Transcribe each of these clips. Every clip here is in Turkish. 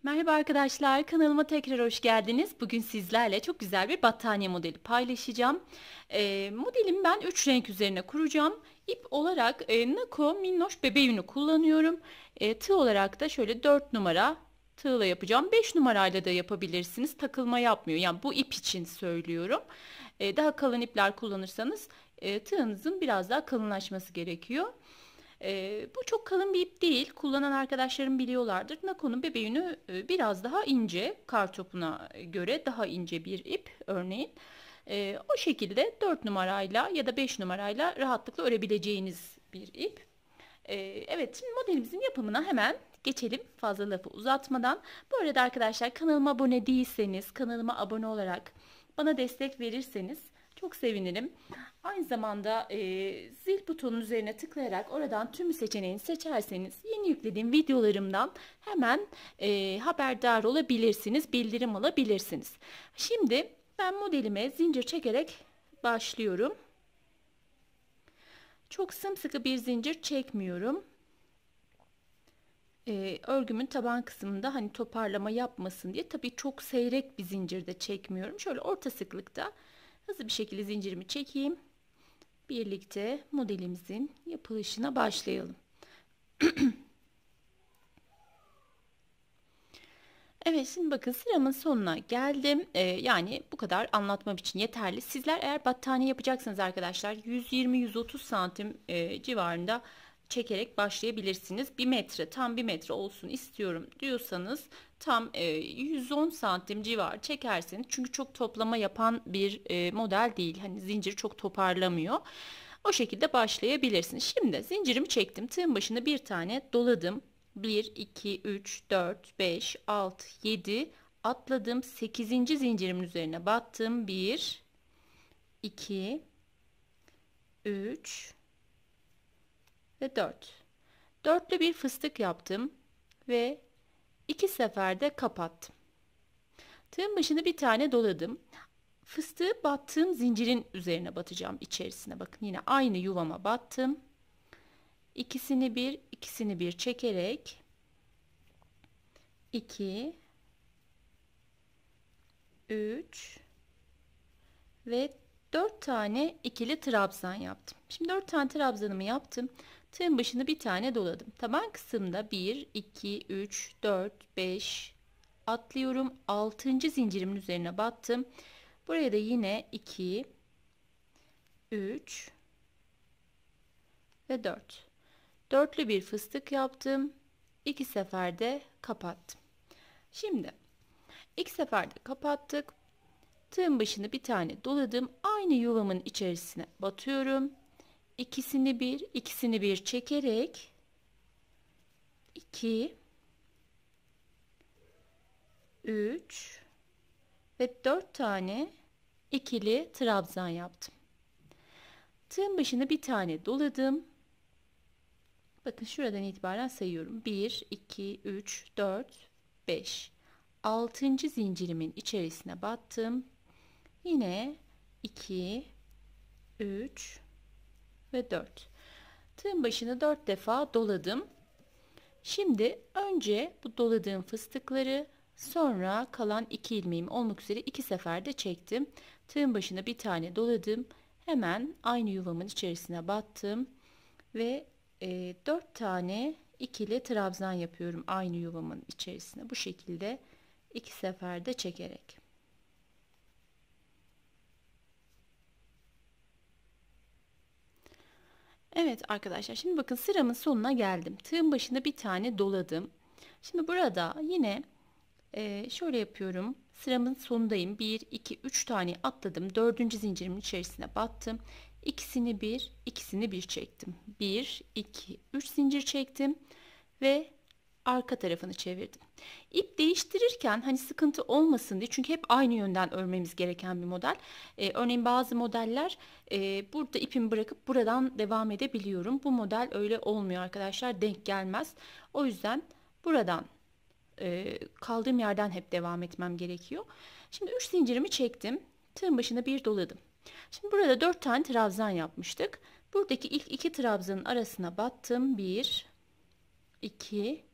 Merhaba arkadaşlar, kanalıma tekrar hoş geldiniz. Bugün sizlerle çok güzel bir battaniye modeli paylaşacağım. Modelimi ben 3 renk üzerine kuracağım. İp olarak Nako minnoş bebe yünü kullanıyorum. Tığ olarak da şöyle 4 numara tığla yapacağım. 5 numarayla da yapabilirsiniz. Takılma yapmıyor. Yani bu ip için söylüyorum. Daha kalın ipler kullanırsanız tığınızın biraz daha kalınlaşması gerekiyor. Bu çok kalın bir ip değil. Kullanan arkadaşlarım biliyorlardır. Nako'nun bebe yünü biraz daha ince. Kartopuna göre daha ince bir ip örneğin. O şekilde 4 numarayla ya da 5 numarayla rahatlıkla örebileceğiniz bir ip. Evet, şimdi modelimizin yapımına hemen geçelim fazla lafı uzatmadan. Bu arada arkadaşlar, kanalıma abone değilseniz kanalıma abone olarak bana destek verirseniz çok sevinirim. Aynı zamanda zil butonunun üzerine tıklayarak oradan tüm seçeneğini seçerseniz yeni yüklediğim videolarımdan hemen haberdar olabilirsiniz, bildirim alabilirsiniz. Şimdi ben modelime zincir çekerek başlıyorum. Çok sımsıkı bir zincir çekmiyorum. Örgümün taban kısmında hani toparlama yapmasın diye tabii çok seyrek bir zincirde çekmiyorum. Şöyle orta sıklıkta hızlı bir şekilde zincirimi çekeyim. Birlikte modelimizin yapılışına başlayalım. Evet, şimdi bakın sıramın sonuna geldim. Yani bu kadar anlatmam için yeterli. Sizler eğer battaniye yapacaksanız arkadaşlar 120-130 santim civarında çekerek başlayabilirsiniz. 1 metre, tam 1 metre olsun istiyorum diyorsanız tam 110 santim civarı çekerseniz, çünkü çok toplama yapan bir model değil. Hani zincir çok toparlamıyor. O şekilde başlayabilirsiniz. Şimdi zincirimi çektim. Tığın başına bir tane doladım. 1, 2, 3, 4, 5, 6, 7 atladım. 8. zincirimin üzerine battım. 1, 2, 3 ve 4. Dörtlü bir fıstık yaptım ve 2 seferde kapattım. Tığın başına bir tane doladım. Fıstığı battığım zincirin üzerine batacağım, içerisine. Bakın yine aynı yuvama battım. İkisini bir çekerek 2, 3 ve 4 tane ikili trabzan yaptım. Şimdi 4 tane trabzanımı yaptım. Tığın başına bir tane doladım. Taban kısımda 1, 2, 3, 4, 5 atlıyorum. 6. zincirimin üzerine battım. Buraya da yine 2, 3 ve 4. Dörtlü bir fıstık yaptım. 2 seferde kapattım. Şimdi 2 seferde kapattık. Tığın başını bir tane doladım. Aynı yuvamın içerisine batıyorum. İkisini bir çekerek 2, 3 ve 4 tane ikili trabzan yaptım. Tığın başını bir tane doladım. Bakın şuradan itibaren sayıyorum. 1, 2, 3, 4, 5. 6. zincirimin içerisine battım. Yine 2, 3 ve 4. Tığın başını 4 defa doladım. Şimdi önce bu doladığım fıstıkları, sonra kalan 2 ilmeğim olmak üzere 2 seferde çektim. Tığın başına bir tane doladım. Hemen aynı yuvamın içerisine battım ve 4 tane ikili trabzan yapıyorum aynı yuvamın içerisine. Bu şekilde 2 seferde çekerek. Evet arkadaşlar, şimdi bakın sıramın sonuna geldim. Tığın başında bir tane doladım. Şimdi burada yine şöyle yapıyorum. Sıramın sonundayım. 1, 2, 3 tane atladım. 4. zincirimin içerisine battım. İkisini bir çektim. 1, 2, 3 zincir çektim ve arka tarafını çevirdim. İp değiştirirken hani sıkıntı olmasın diye, çünkü hep aynı yönden örmemiz gereken bir model. Örneğin bazı modeller burada ipimi bırakıp buradan devam edebiliyorum. Bu model öyle olmuyor arkadaşlar, denk gelmez. O yüzden buradan kaldığım yerden hep devam etmem gerekiyor. Şimdi 3 zincirimi çektim. Tığın başına bir doladım. Şimdi burada 4 tane trabzan yapmıştık. Buradaki ilk 2 trabzanın arasına battım. 1, 2,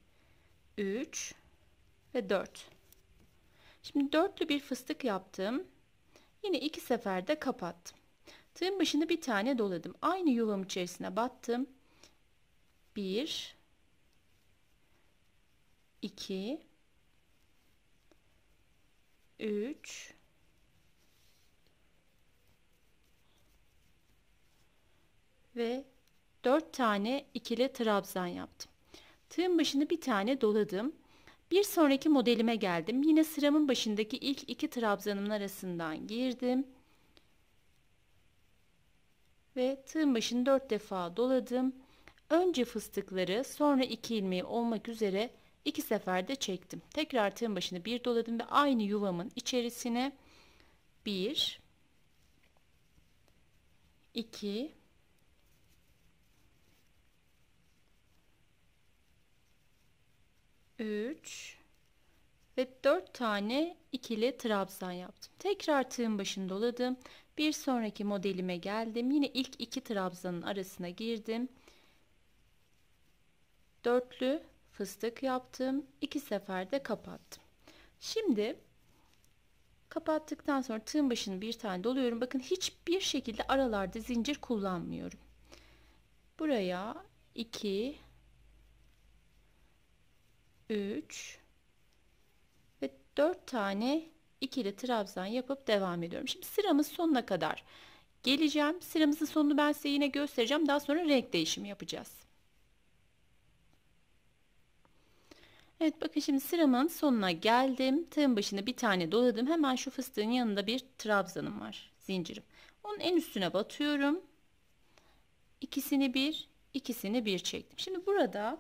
3 ve 4. Şimdi dörtlü bir fıstık yaptım. Yine 2 seferde kapattım. Tığın başını bir tane doladım. Aynı yuvam içerisine battım. 1, 2, 3 ve 4 tane ikili trabzan yaptım. Tığın başını bir tane doladım. Bir sonraki modelime geldim. Yine sıramın başındaki ilk iki trabzanımın arasından girdim. Ve tığın başını 4 defa doladım. Önce fıstıkları, sonra 2 ilmeği olmak üzere 2 seferde çektim. Tekrar tığın başını bir doladım ve aynı yuvamın içerisine 1, 2, 3 ve 4 tane ikili trabzan yaptım. Tekrar tığın başını doladım. Bir sonraki modelime geldim. Yine ilk iki trabzanın arasına girdim. Dörtlü fıstık yaptım. 2 seferde kapattım. Şimdi kapattıktan sonra tığın başını bir tane doluyorum. Bakın hiçbir şekilde aralarda zincir kullanmıyorum. Buraya 2, 3 ve 4 tane ikili trabzan yapıp devam ediyorum. Şimdi sıramız sonuna kadar geleceğim. Sıramızın sonunu ben size yine göstereceğim. Daha sonra renk değişimi yapacağız. Evet, bakın şimdi sıramın sonuna geldim. Tığın başına bir tane doladım. Hemen şu fıstığın yanında bir trabzanım var. Zincirim. Onun en üstüne batıyorum. İkisini bir, ikisini bir çektim. Şimdi burada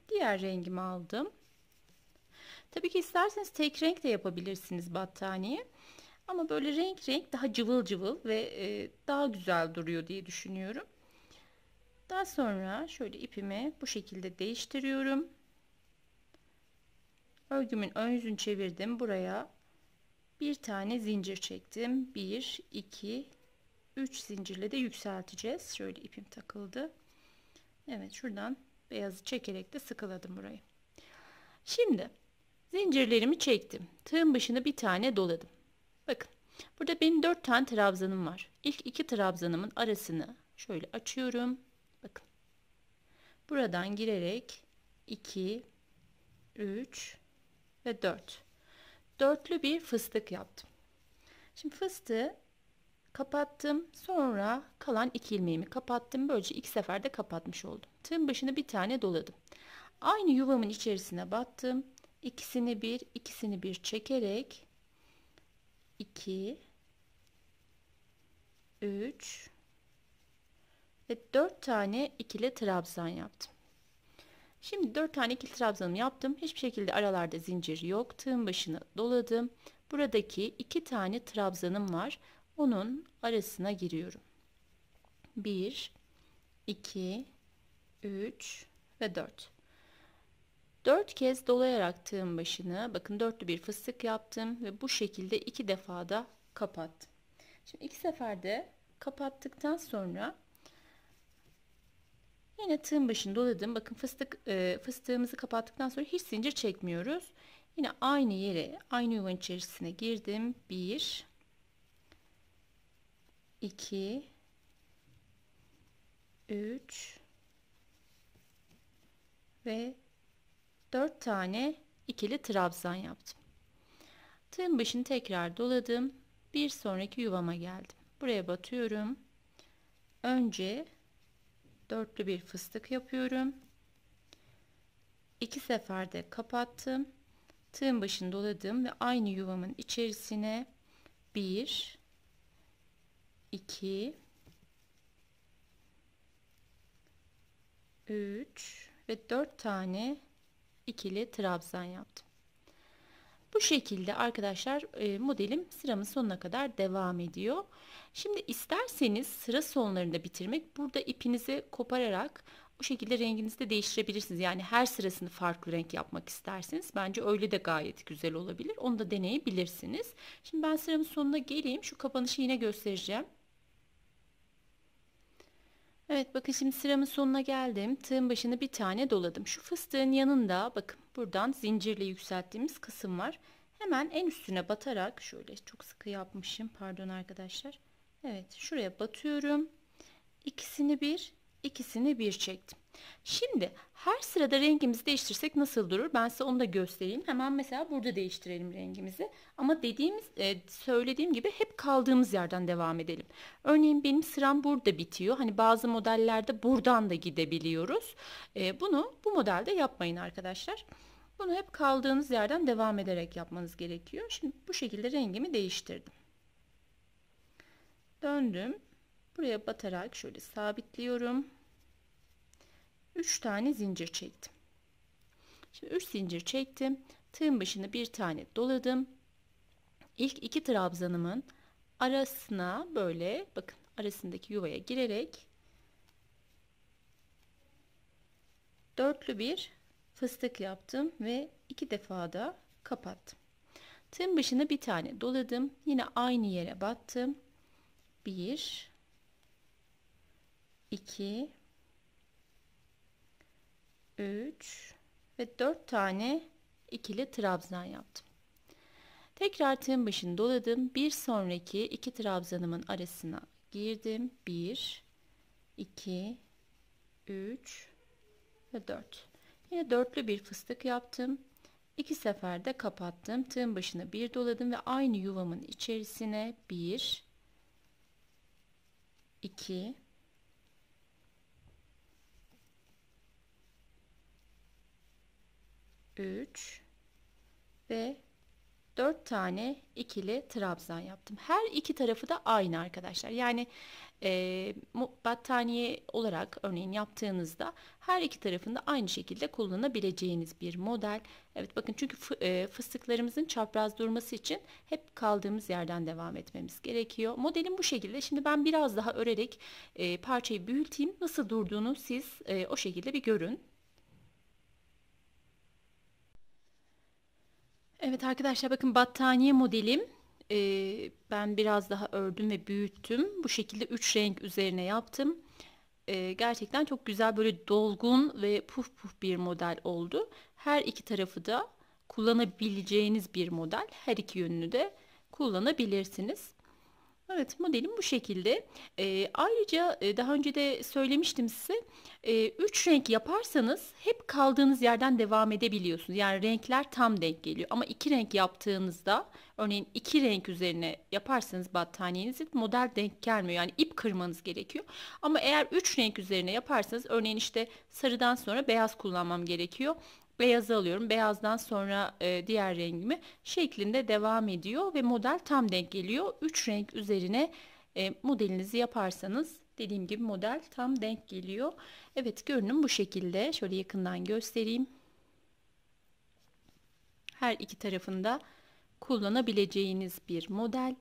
diğer rengimi aldım. Tabii ki isterseniz tek renk de yapabilirsiniz battaniye. Ama böyle renk renk daha cıvıl cıvıl ve daha güzel duruyor diye düşünüyorum. Daha sonra şöyle ipimi bu şekilde değiştiriyorum. Örgümün ön yüzünü çevirdim. Buraya bir tane zincir çektim. 1, 2, 3 zincirle de yükselteceğiz. Şöyle ipim takıldı. Evet, şuradan beyazı çekerek de sıkıladım burayı. Şimdi zincirlerimi çektim. Tığın başına bir tane doladım. Bakın burada benim 4 tane trabzanım var. İlk iki trabzanımın arasını şöyle açıyorum. Bakın buradan girerek 2, 3 ve 4. Dörtlü bir fıstık yaptım. Şimdi fıstığı kapattım. Sonra kalan 2 ilmeğimi kapattım. Böylece 2 seferde kapatmış oldum. Tığın başına bir tane doladım. Aynı yuvamın içerisine battım. İkisini bir, ikisini bir çekerek 2, 3 ve 4 tane ikili trabzan yaptım. Şimdi 4 tane ikili trabzanımı yaptım. Hiçbir şekilde aralarda zincir yok. Tığın başına doladım. Buradaki 2 tane trabzanım var. Onun arasına giriyorum. 1, 2, 3 ve 4. 4 kez dolayarak tığın başını, bakın dörtlü bir fıstık yaptım ve bu şekilde 2 defa da kapattım. Şimdi 2 seferde kapattıktan sonra yine tığın başını doladım. Bakın fıstığımızı kapattıktan sonra hiç zincir çekmiyoruz. Yine aynı yere, aynı yuvanın içerisine girdim. 1, 2, 3 ve 4 tane ikili trabzan yaptım. Tığın başını tekrar doladım. Bir sonraki yuvama geldim. Buraya batıyorum. Önce dörtlü bir fıstık yapıyorum. 2 seferde kapattım. Tığın başını doladım ve aynı yuvamın içerisine 1, 2, 3 ve 4 tane ikili trabzan yaptım. Bu şekilde arkadaşlar modelim sıramın sonuna kadar devam ediyor. Şimdi isterseniz sıra sonlarında bitirmek, burada ipinizi kopararak bu şekilde renginizi de değiştirebilirsiniz. Yani her sırasını farklı renk yapmak isterseniz bence öyle de gayet güzel olabilir. Onu da deneyebilirsiniz. Şimdi ben sıramın sonuna geleyim. Şu kapanışı yine göstereceğim. Evet, bakın şimdi sıramın sonuna geldim. Tığın başını bir tane doladım. Şu fıstığın yanında bakın buradan zincirle yükselttiğimiz kısım var. Hemen en üstüne batarak şöyle, çok sıkı yapmışım. Pardon arkadaşlar. Evet, şuraya batıyorum. İkisini bir çektim. Şimdi her sırada rengimizi değiştirsek nasıl durur? Ben size onu da göstereyim. Hemen mesela burada değiştirelim rengimizi. Ama söylediğim gibi hep kaldığımız yerden devam edelim. Örneğin benim sıram burada bitiyor. Hani bazı modellerde buradan da gidebiliyoruz. Bu modelde yapmayın arkadaşlar. Bunu hep kaldığınız yerden devam ederek yapmanız gerekiyor. Şimdi bu şekilde rengimi değiştirdim. Döndüm. Buraya batarak şöyle sabitliyorum. 3 tane zincir çektim. Şimdi 3 zincir çektim. Tığın başına bir tane doladım. İlk iki trabzanımın arasına böyle bakın arasındaki yuvaya girerek dörtlü bir fıstık yaptım ve 2 defa da kapattım. Tığın başına bir tane doladım. Yine aynı yere battım. 1 2 3 ve 4 tane ikili trabzan yaptım. Tekrar tığın başını doladım. Bir sonraki iki trabzanımın arasına girdim. 1 2 3 ve 4. Yine dörtlü bir fıstık yaptım. 2 seferde kapattım. Tığın başına bir doladım ve aynı yuvamın içerisine 1 2 3 ve 4 tane ikili trabzan yaptım. Her iki tarafı da aynı arkadaşlar. Yani battaniye olarak örneğin yaptığınızda her iki tarafında aynı şekilde kullanabileceğiniz bir model. Evet bakın çünkü fıstıklarımızın çapraz durması için hep kaldığımız yerden devam etmemiz gerekiyor. Modelim bu şekilde. Şimdi ben biraz daha örerek parçayı büyüteyim. Nasıl durduğunu siz o şekilde bir görün. Evet arkadaşlar bakın battaniye modelim. Ben biraz daha ördüm ve büyüttüm. Bu şekilde 3 renk üzerine yaptım. Gerçekten çok güzel böyle dolgun ve puf puf bir model oldu. Her iki tarafı da kullanabileceğiniz bir model. Her iki yönünü de kullanabilirsiniz. Evet modelim bu şekilde. Ayrıca daha önce de söylemiştim size. 3 renk yaparsanız hep kaldığınız yerden devam edebiliyorsunuz. Yani renkler tam denk geliyor. Ama 2 renk yaptığınızda örneğin 2 renk üzerine yaparsanız battaniyenizi model denk gelmiyor. Yani ip kırmanız gerekiyor. Ama eğer 3 renk üzerine yaparsanız örneğin işte sarıdan sonra beyaz kullanmam gerekiyor. Beyazı alıyorum. Beyazdan sonra diğer rengimi şeklinde devam ediyor ve model tam denk geliyor. 3 renk üzerine modelinizi yaparsanız dediğim gibi model tam denk geliyor. Evet görünüm bu şekilde. Şöyle yakından göstereyim. Her iki tarafında kullanabileceğiniz bir model.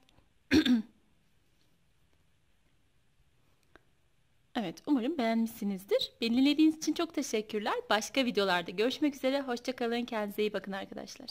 Evet, umarım beğenmişsinizdir. Beni dinlediğiniz için çok teşekkürler. Başka videolarda görüşmek üzere. Hoşça kalın. Kendinize iyi bakın arkadaşlar.